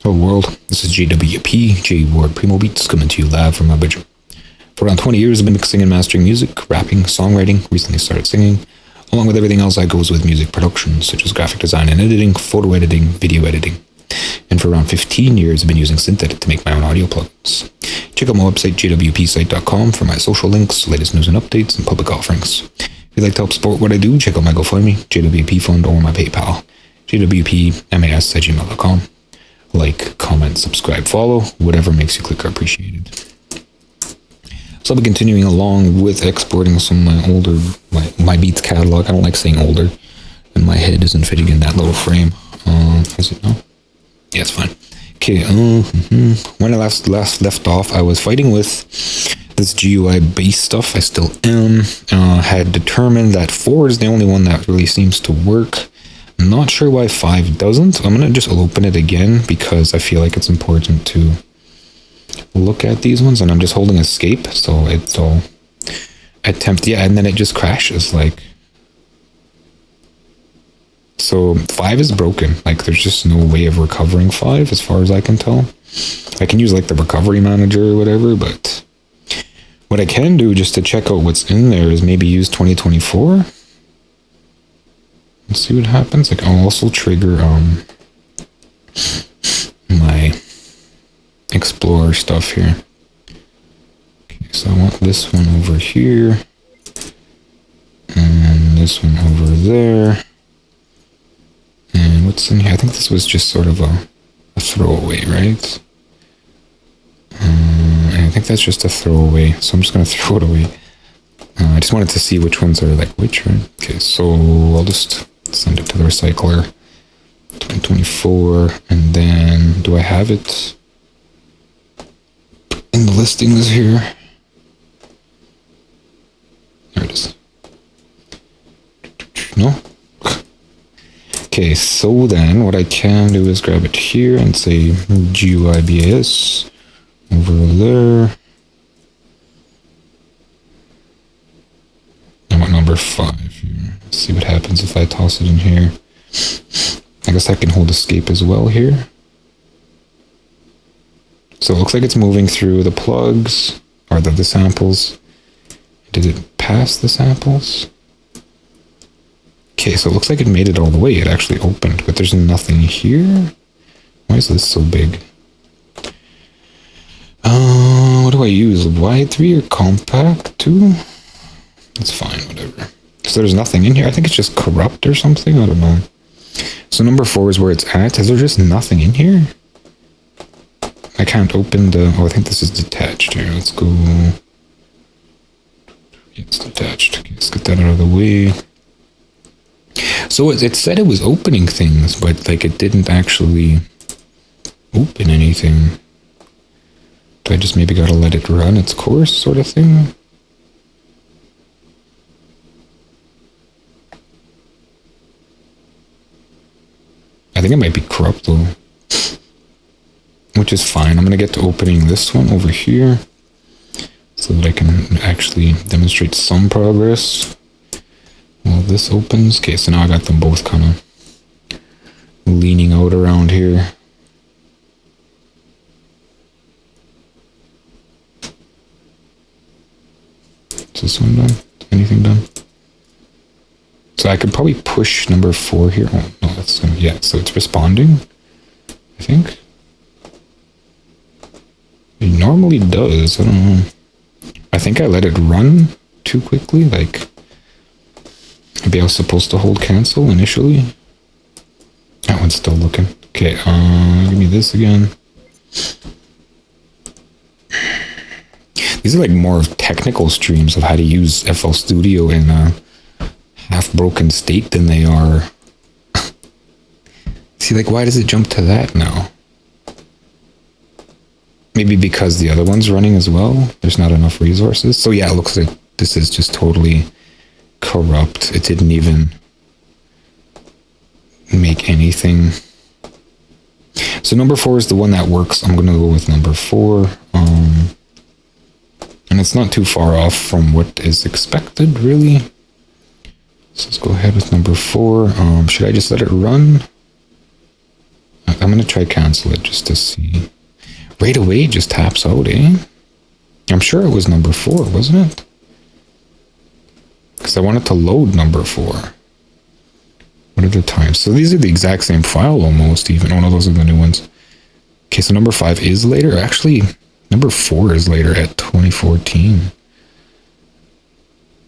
Hello world, this is JWP, J Ward Primo Beats, coming to you live from my bedroom. For around 20 years I've been mixing and mastering music, rapping, songwriting, recently started singing, along with everything else that goes with music production, such as graphic design and editing, photo editing, video editing. And for around 15 years I've been using SynthEdit to make my own audio plugins. Check out my website jwpsite.com for my social links, latest news and updates, and public offerings. If you'd like to help support what I do, check out my GoFundMe, JWP Fund, or my PayPal, jwpmas@gmail.com. Like, comment, subscribe, follow, whatever makes you click are appreciated. So I'll be continuing along with exporting some of my older, my Beats catalog. I don't like saying older, and my head isn't fitting in that little frame. Is it? No? Yeah, it's fine. Okay, when I last left off, I was fighting with this GUI base stuff. I still am. Had determined that 4 is the only one that really seems to work. I'm not sure why 5 doesn't. I'm going to just open it again because I feel like it's important to look at these ones, and I'm just holding escape, so it'll attempt, yeah, and then it just crashes, like. So 5 is broken, like there's just no way of recovering 5 as far as I can tell. I can use like the recovery manager or whatever, but what I can do just to check out what's in there is maybe use 2024. Let's see what happens. Like I'll also trigger my Explorer stuff here. Okay, so I want this one over here and this one over there. And what's in here? I think this was just sort of a throwaway, right? And I think that's just a throwaway, so I'm just gonna throw it away. I just wanted to see which ones are like which, right? Okay, so I'll just send it to the recycler. 2024, and then do I have it in the listings here? There it is. No? Okay, so then what I can do is grab it here and say GUIBAS over there. I want number 5 here. Let's see what happens if I toss it in here. I guess I can hold escape as well here. So it looks like it's moving through the plugs, or the samples. Did it pass the samples? Okay, so it looks like it made it all the way. It actually opened, but there's nothing here. Why is this so big? What do I use? Y3 or compact 2? That's fine, whatever. So there's nothing in here. I think it's just corrupt or something. I don't know. So number 4 is where it's at. Is there just nothing in here? I can't open the... Oh, I think this is detached here. Let's go... Yeah, it's detached. Okay, let's get that out of the way. So it said it was opening things, but like it didn't actually open anything. So I just maybe gotta let it run its course, sort of thing. I think it might be corrupt though, which is fine. I'm gonna get to opening this one over here so that I can actually demonstrate some progress while this opens. Okay, so now I got them both kind of leaning out around here. Is this one done? Anything done? So I could probably push number 4 here. Oh, no, that's gonna, yeah, so it's responding, I think. It normally does, I don't know. I think I let it run too quickly, like, maybe I was supposed to hold cancel initially. That one's still looking. Okay, give me this again. These are like more technical streams of how to use FL Studio in a half-broken state than they are. See, like, why does it jump to that now? Maybe because the other one's running as well. There's not enough resources. So yeah, it looks like this is just totally corrupt. It didn't even make anything. So number 4 is the one that works. I'm gonna go with number 4. And it's not too far off from what is expected, really. So let's go ahead with number 4. Should I just let it run? I'm gonna try cancel it just to see. Right away, it just taps out, eh? I'm sure it was number 4, wasn't it? Because I wanted to load number 4. What are the times? So these are the exact same file almost, even. Oh no, those are the new ones. Okay, so number 5 is later. Actually, number 4 is later at 2014.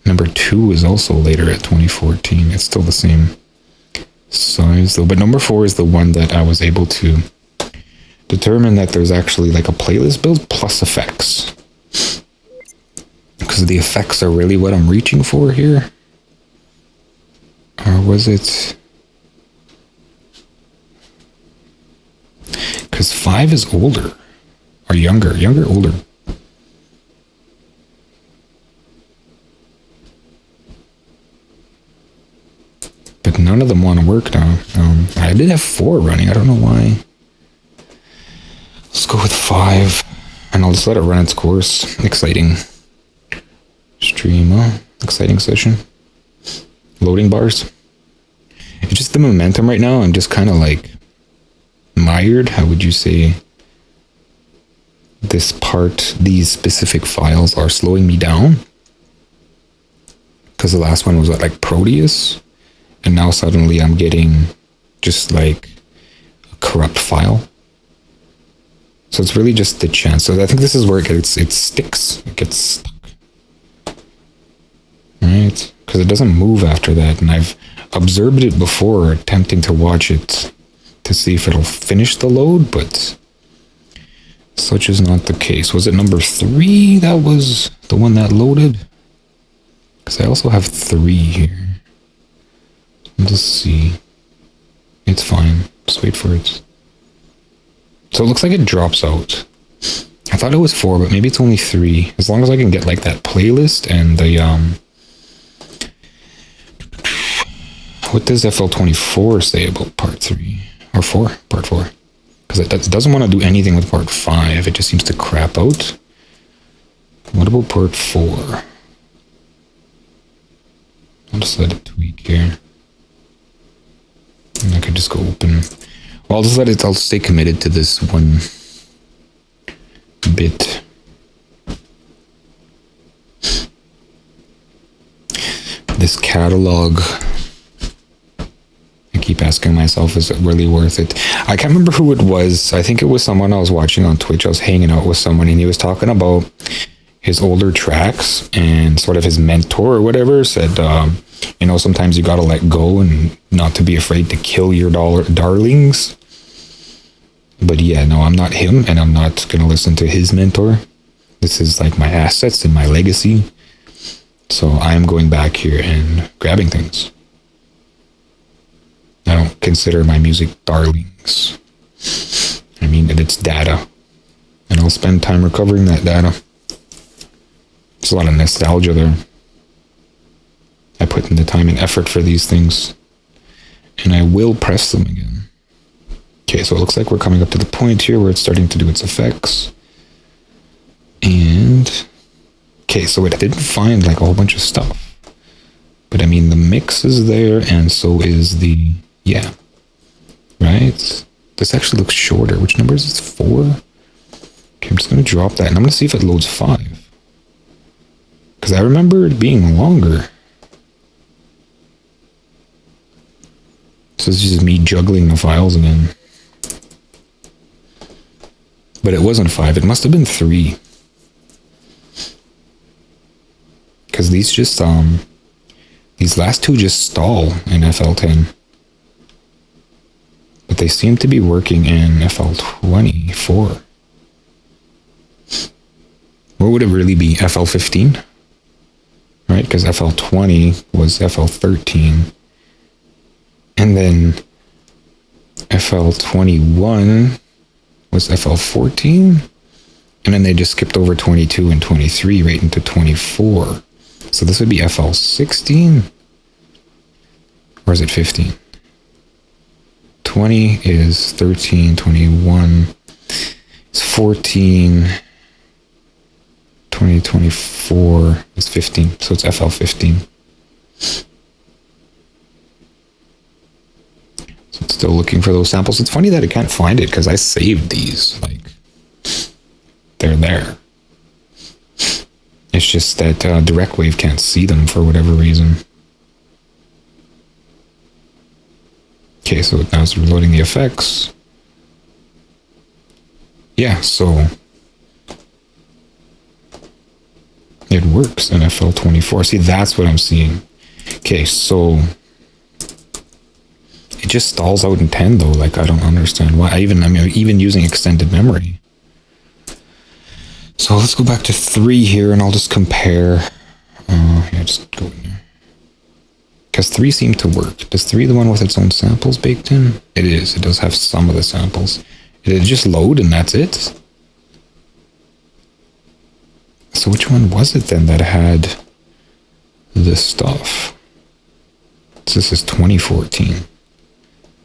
Number 2 is also later at 2014. It's still the same size though. But number 4 is the one that I was able to determine that there's actually like a playlist build plus effects. Because the effects are really what I'm reaching for here. Or was it? Because 5 is older. Or younger. Older. But none of them want to work now. I did have 4 running. I don't know why. Let's go with 5. And I'll just let it run its course. Exciting. Stream. Exciting session. Loading bars. It's just the momentum right now. I'm just kind of like mired. How would you say? This part, these specific files are slowing me down. Because the last one was what, like Proteus? And now suddenly I'm getting just like a corrupt file. So it's really just the chance. So I think this is where it sticks. It gets stuck. Right? Because it doesn't move after that. And I've observed it before, attempting to watch it to see if it'll finish the load, but such is not the case. Was it number 3 that was the one that loaded? Because I also have 3 here. Let's see. It's fine. Just wait for it. So it looks like it drops out. I thought it was 4, but maybe it's only 3. As long as I can get like that playlist and the what does FL24 say about part 3? Or 4? Part 4. Because it doesn't want to do anything with part 5. It just seems to crap out. What about part 4? I'll just let it tweak here. And I could just go open. Well, I'll just let it, I'll stay committed to this one bit. This catalog. I keep asking myself, is it really worth it? I can't remember who it was. I think it was someone I was watching on Twitch. I was hanging out with someone and he was talking about his older tracks, and sort of his mentor or whatever said, you know, sometimes you gotta let go and not to be afraid to kill your darlings. But yeah, no, I'm not him, and I'm not gonna listen to his mentor. This is like my assets and my legacy. So I'm going back here and grabbing things. I don't consider my music darlings. I mean, it's data. And I'll spend time recovering that data. There's a lot of nostalgia there. I put in the time and effort for these things. And I will press them again. Okay, so it looks like we're coming up to the point here where it's starting to do its effects. And... okay, so it didn't find like a whole bunch of stuff. But I mean, the mix is there, and so is the... yeah. Right? This actually looks shorter. Which number is this? 4? Okay, I'm just going to drop that, and I'm going to see if it loads 5. Because I remember it being longer. So this is just me juggling the files again. But it wasn't 5. It must have been 3. Because these just, these last 2 just stall in FL10. But they seem to be working in FL24. What would it really be? FL15? Right? Because FL20 was FL13. And then FL21 was FL14. And then they just skipped over 22 and 23 right into 24. So this would be FL16. Or is it 15? 20 is 13, 21 is 14, 20, 24 is 15. So it's FL15. So it's still looking for those samples. It's funny that it can't find it because I saved these. Like, they're there. It's just that DirectWave can't see them for whatever reason. Okay, so now it's reloading the effects. Yeah, so it works in FL24. See, that's what I'm seeing. Okay, so it just stalls out in 10 though. Like, I don't understand why. Even using extended memory. So let's go back to 3 here, and I'll just compare. Yeah, just go in there. Because 3 seemed to work. Is 3 the one with its own samples baked in? It is. It does have some of the samples. Did it just load and that's it? So which one was it then that had this stuff? So this is 2014.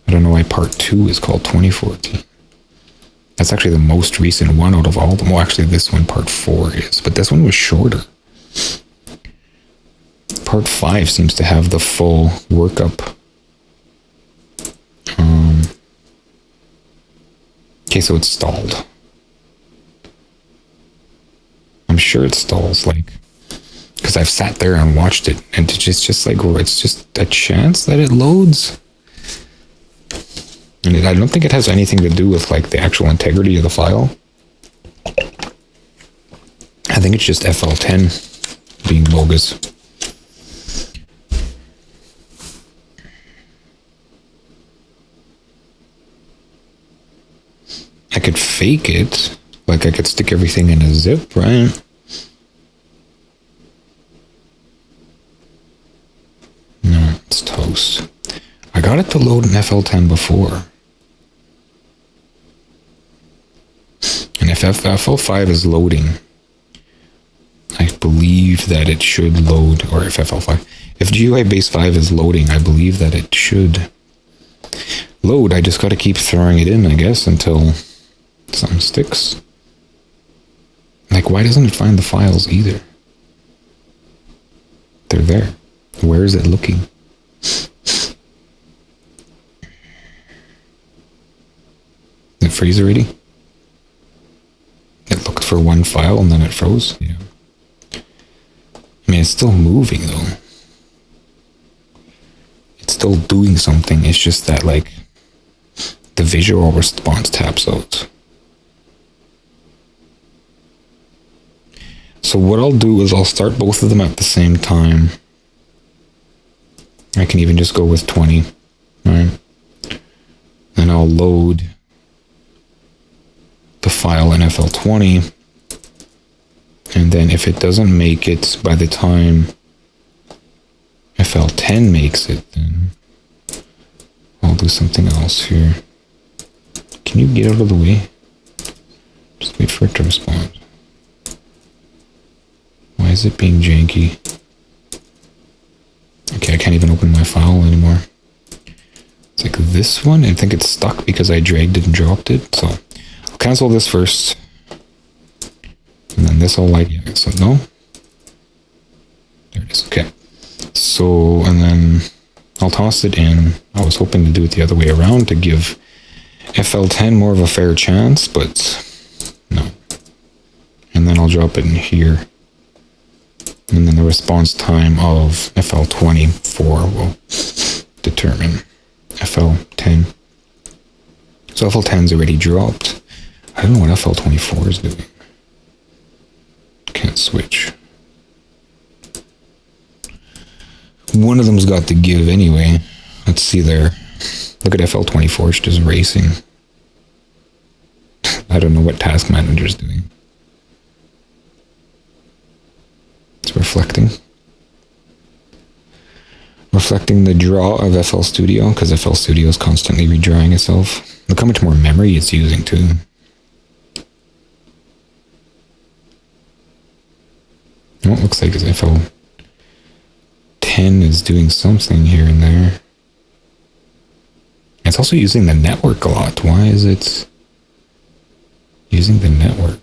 I don't know why part 2 is called 2014. That's actually the most recent one out of all of them. Well, actually, this one, part 4, is. But this one was shorter. Part 5 seems to have the full workup. Okay, so it's stalled. I'm sure it stalls, like, because I've sat there and watched it, and it's just like, it's just a chance that it loads. And I don't think it has anything to do with, like, the actual integrity of the file. I think it's just FL10 being bogus. I could fake it. Like, I could stick everything in a zip, right? No, it's toast. I got it to load in FL10 before. And if FL5 is loading, I believe that it should load, or if FL5, if GUI base 5 is loading, I believe that it should load. I just got to keep throwing it in, I guess, until something sticks. Like, why doesn't it find the files either? They're there. Where is it looking? Did it freeze already? It looked for one file and then it froze? Yeah. I mean, it's still moving though. It's still doing something. It's just that, like, the visual response taps out. So what I'll do is I'll start both of them at the same time. I can even just go with 20, right? And I'll load the file in FL20. And then if it doesn't make it by the time FL10 makes it, then I'll do something else here. Can you get out of the way? Just wait for it to respond. Why is it being janky? Okay, I can't even open my file anymore. It's like this one. I think it's stuck because I dragged it and dropped it. So I'll cancel this first. And then this I'll like, yeah, so no. There it is, okay. So, and then I'll toss it in. I was hoping to do it the other way around to give FL10 more of a fair chance, but no. And then I'll drop it in here. And then the response time of FL24 will determine FL10. So FL10's already dropped. I don't know what FL24 is doing. Can't switch. One of them's got to give anyway. Let's see there. Look at FL24, it's just racing. I don't know what task manager's doing. It's reflecting. Reflecting the draw of FL Studio, because FL Studio is constantly redrawing itself. Look how much more memory it's using too. Well, it looks like FL10 is doing something here and there. It's also using the network a lot. Why is it using the network?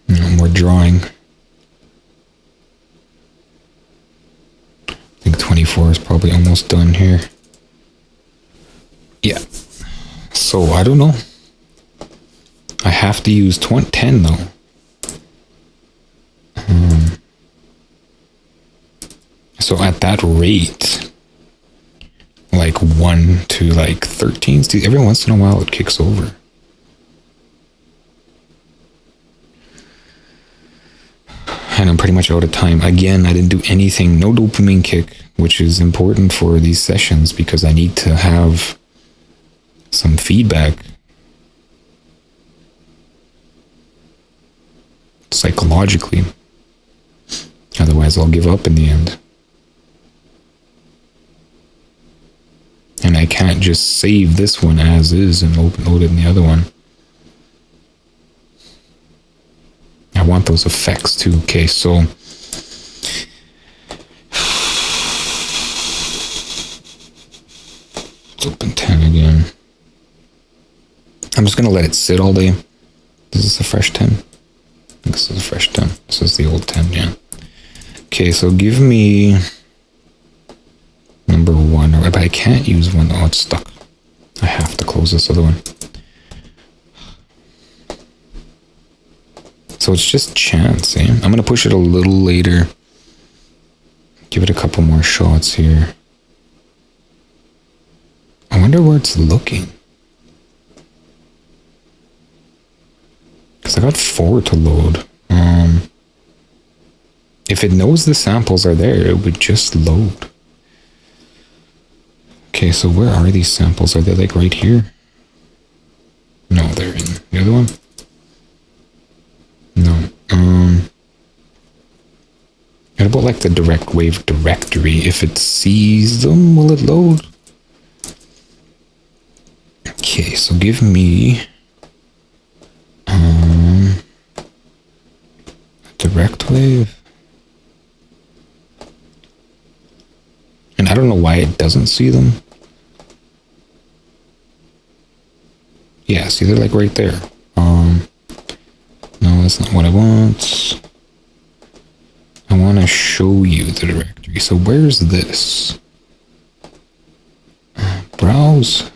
No more drawing. probably almost done here. Yeah. So, I don't know. I have to use 10 though. So at that rate, like 1 to like 13, every once in a while it kicks over. And I'm pretty much out of time. Again, I didn't do anything, no dopamine kick, which is important for these sessions because I need to have some feedback. Psychologically. Otherwise, I'll give up in the end. And I can't just save this one as is and open load it in the other one. I want those effects too. Okay, so let's open 10 again. I'm just gonna let it sit all day. Is this a fresh 10? I think this is a fresh 10. This is the old 10, yeah. Okay, so give me number 1, but I can't use 1. Oh, it's stuck. I have to close this other one. So it's just chance, eh? I'm gonna push it a little later. Give it a couple more shots here. I wonder where it's looking. Because I got 4 to load. If it knows the samples are there, it would just load. Okay, so where are these samples? Are they like right here? No, they're in the other one. No. What about like the direct wave directory? If it sees them, will it load? Okay, so give me direct wave. And I don't know why it doesn't see them. Yeah, see, they're like right there. No, that's not what I want. I want to show you the directory. So where's this? Browse?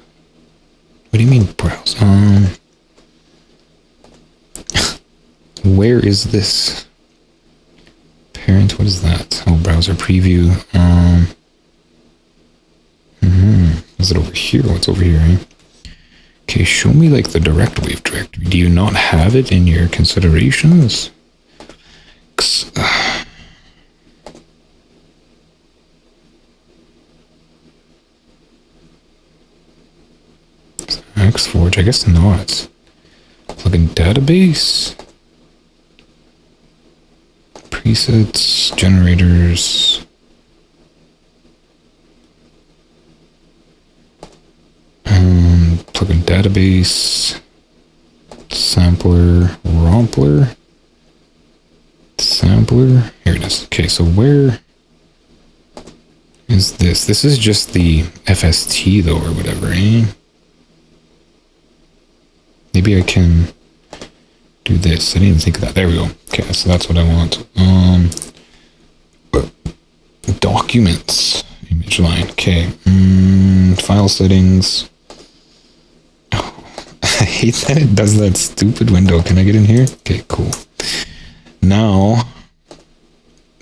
What do you mean browse? Where is this? Parent, what is that? Oh, browser preview. Is it over here? What's over here, eh? Okay, show me like the direct wave directory. Do you not have it in your considerations? Xforge, I guess not. Plugin database. Presets, generators. Plugin database. Sampler, rompler. Sampler. Here it is. Okay, so where is this? This is just the FST though, or whatever, eh? Maybe I can do this. I didn't even think of that. There we go. Okay, so that's what I want. Documents. Image line. Okay. File settings. Oh, I hate that it does that stupid window. Can I get in here? Okay, cool. Now,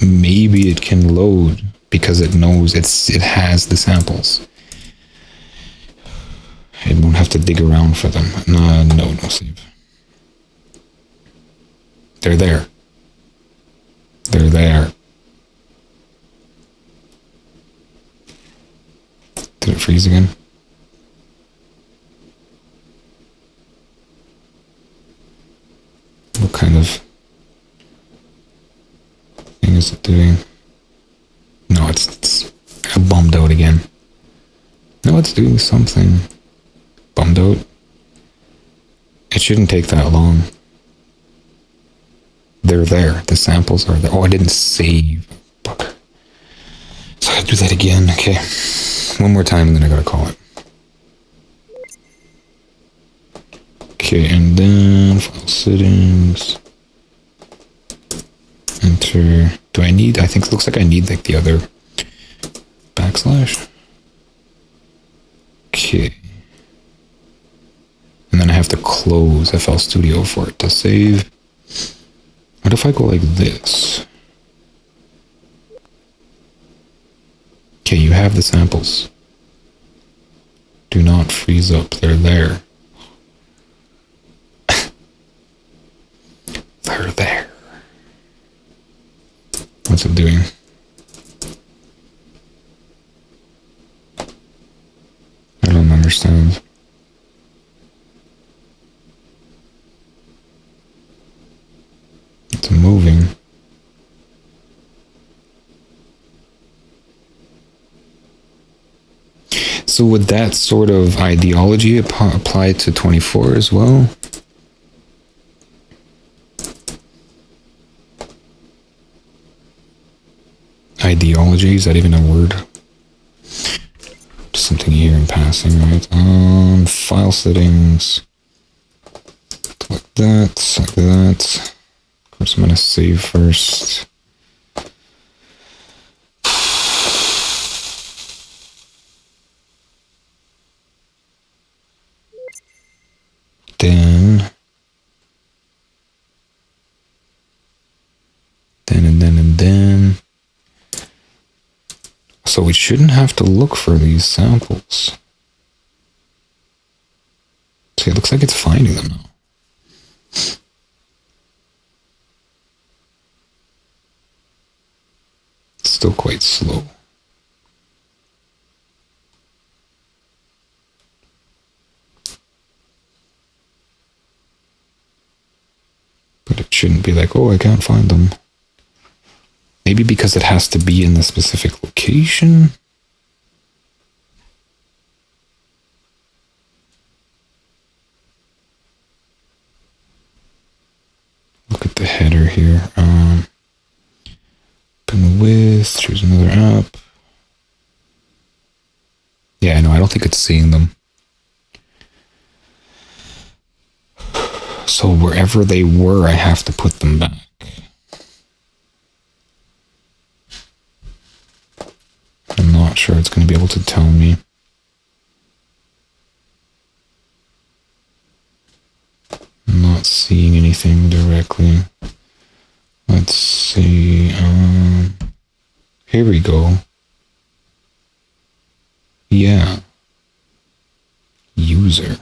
maybe it can load because it knows it has the samples. It won't have to dig around for them. No save. They're there. They're there. Did it freeze again? What kind of thing is it doing? No, it's bummed out again. No, it's doing something. Bummed out. It shouldn't take that long. They're there. The samples are there. Oh, I didn't save. Bugger. So I have to do that again. Okay. One more time and then I gotta call it. Okay, and then file settings. Enter. Do I need, I think it looks like I need like the other back backslash. Okay. And then I have to close FL Studio for it to save. What if I go like this? Okay, you have the samples. Do not freeze up. They're there. They're there. What's it doing? I don't understand. It's moving. So would that sort of ideology apply to 24 as well? Ideology, is that even a word? Just something here in passing, right? File settings. Like that, like that. Of course, I'm gonna save first. Then and then. So we shouldn't have to look for these samples. See, it looks like it's finding them now. It's still quite slow. But it shouldn't be like, oh, I can't find them. Maybe because it has to be in the specific location. Look at the header here. Open with, choose another app. Yeah, no, I don't think it's seeing them. So wherever they were, I have to put them back. I'm not sure it's going to be able to tell me. I'm not seeing anything directly. Let's see. Here we go. Yeah. User.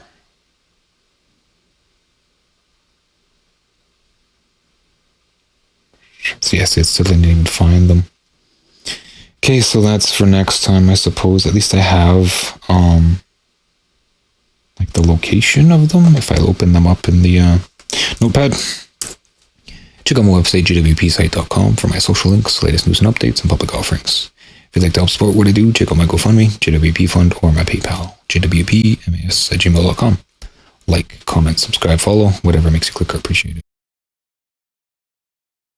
Yes, it still didn't even find them. Okay, so that's for next time, I suppose. At least I have like the location of them if I open them up in the notepad. Check out my website, jwpsite.com, for my social links, latest news and updates, and public offerings. If you'd like to help support what I do, check out my GoFundMe, JWP Fund, or my PayPal, jwpmas@gmail.com. Like, comment, subscribe, follow, whatever makes you click or appreciate it.